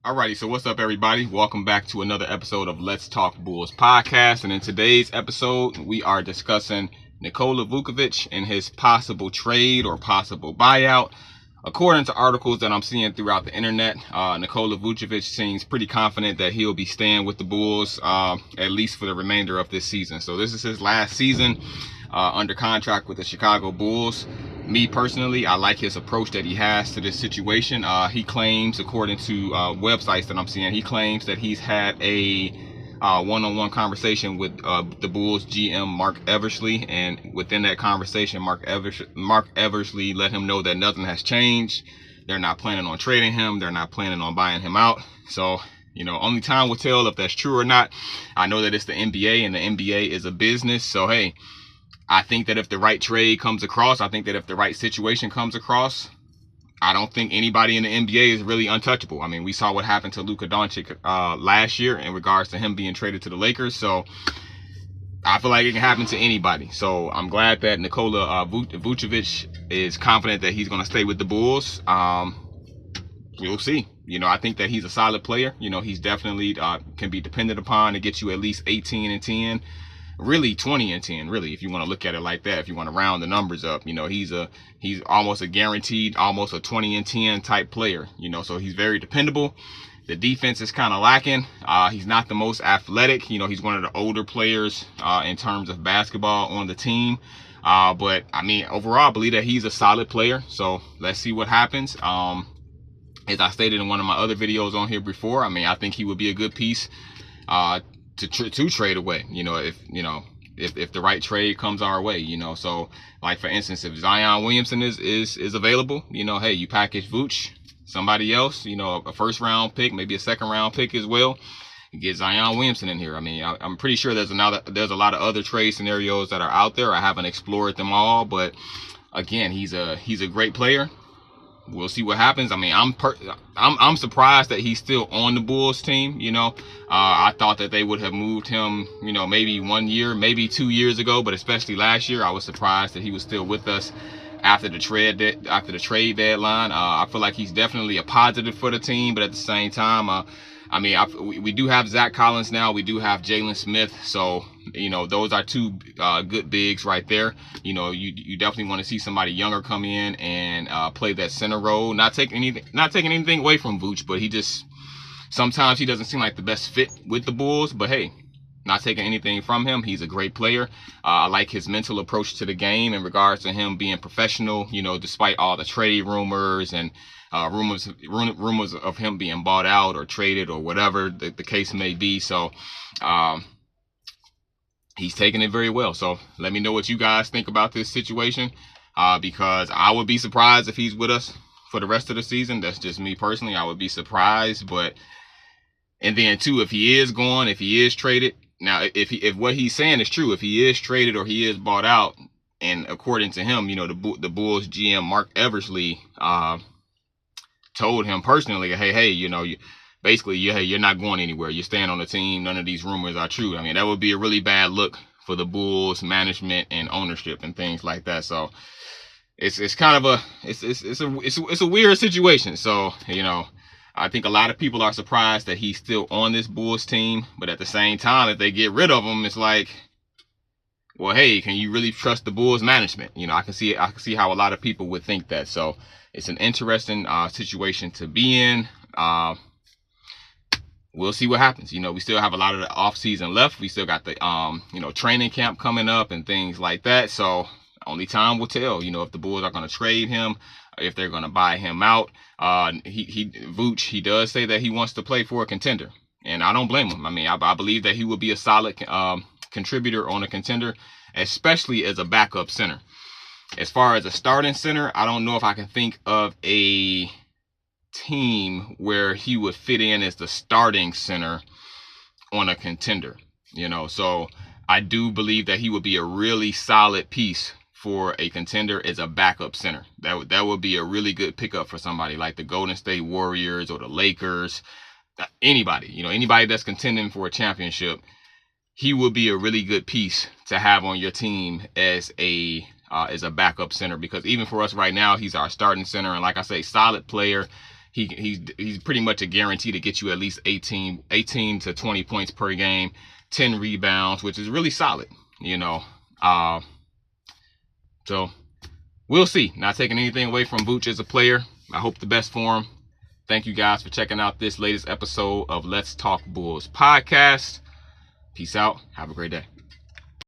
Alrighty, so what's up, everybody? Welcome back to another episode of Let's Talk Bulls podcast. And in today's episode, we are discussing Nikola Vucevic and his possible trade or possible buyout. According to articles that I'm seeing throughout the internet, Nikola Vucevic seems pretty confident that he'll be staying with the Bulls at least for the remainder of this season. So this is his last season under contract with the Chicago Bulls. Me personally, I like his approach that he has to this situation. He claims, according to websites that I'm seeing, he claims that he's had a one-on-one conversation with the Bulls GM Mark Eversly, and within that conversation, Mark Eversly let him know that nothing has changed. They're not planning on trading him. They're not planning on buying him out. So, only time will tell if that's true or not. I know that it's the NBA, and the NBA is a business. So, hey, I think that if the right trade comes across, I think that if the right situation comes across, I don't think anybody in the NBA is really untouchable. I mean, we saw what happened to Luka Doncic last year in regards to him being traded to the Lakers. So I feel like it can happen to anybody. So I'm glad that Nikola Vucevic is confident that he's going to stay with the Bulls. We'll see. I think that he's a solid player. He's definitely can be depended upon to get you at least 18 and 10. Really 20 and 10, really, if you want to look at it like that, if you want to round the numbers up. He's almost a guaranteed, almost a 20 and 10 type player, so he's very dependable. The defense is kind of lacking. He's not the most athletic. He's one of the older players in terms of basketball on the team. But I mean, overall, I believe that he's a solid player. So let's see what happens. As I stated in one of my other videos on here before, I mean, I think he would be a good piece to trade away, if the right trade comes our way, so like for instance, if Zion Williamson is available, hey, you package Vooch, somebody else, a first round pick, maybe a second round pick as well, get Zion Williamson in here. I mean, I'm pretty sure there's a lot of other trade scenarios that are out there. I haven't explored them all, but again, he's a great player. We'll see what happens. I mean, I'm surprised that he's still on the Bulls team. I thought that they would have moved him, maybe 1 year, maybe 2 years ago, but especially last year, I was surprised that he was still with us after the trade deadline. I feel like he's definitely a positive for the team, but at the same time, we do have Zach Collins now. We do have Jalen Smith. So, those are two good bigs right there. You definitely want to see somebody younger come in and play that center role. Not taking anything away from Vooch, but sometimes he doesn't seem like the best fit with the Bulls. But hey, not taking anything from him. He's a great player. I like his mental approach to the game in regards to him being professional, despite all the trade rumors and rumors of him being bought out or traded or whatever the case may be. So he's taking it very well. So let me know what you guys think about this situation, because I would be surprised if he's with us for the rest of the season. That's just me personally. I would be surprised. And then too, if he is gone, if he is traded, now if what he's saying is true, if he is traded or he is bought out, and according to him, the Bulls GM Mark Eversly told him personally, hey, you're not going anywhere. You're staying on the team. None of these rumors are true. I mean, that would be a really bad look for the Bulls management and ownership and things like that. So it's kind of a weird situation. So, I think a lot of people are surprised that he's still on this Bulls team, but at the same time, if they get rid of him, it's like, well, hey, can you really trust the Bulls management? I can see how a lot of people would think that. So it's an interesting situation to be in. We'll see what happens. We still have a lot of the off season left. We still got the training camp coming up and things like that. So only time will tell, if the Bulls are going to trade him, if they're going to buy him out. Vooch, he does say that he wants to play for a contender, and I don't blame him. I mean, I believe that he will be a solid contributor on a contender, especially as a backup center. As far as a starting center, I don't know if I can think of a team where he would fit in as the starting center on a contender, so I do believe that he would be a really solid piece for a contender as a backup center. That would be a really good pickup for somebody like the Golden State Warriors or the Lakers, anybody, anybody that's contending for a championship. He would be a really good piece to have on your team as a backup center, because even for us right now, he's our starting center. And like I say, solid player. he's pretty much a guarantee to get you at least 18 to 20 points per game, 10 rebounds, which is really solid, you know. So we'll see. Not taking anything away from Vooch as a player. I hope the best for him. Thank you guys for checking out this latest episode of Let's Talk Bulls podcast. Peace out. Have a great day.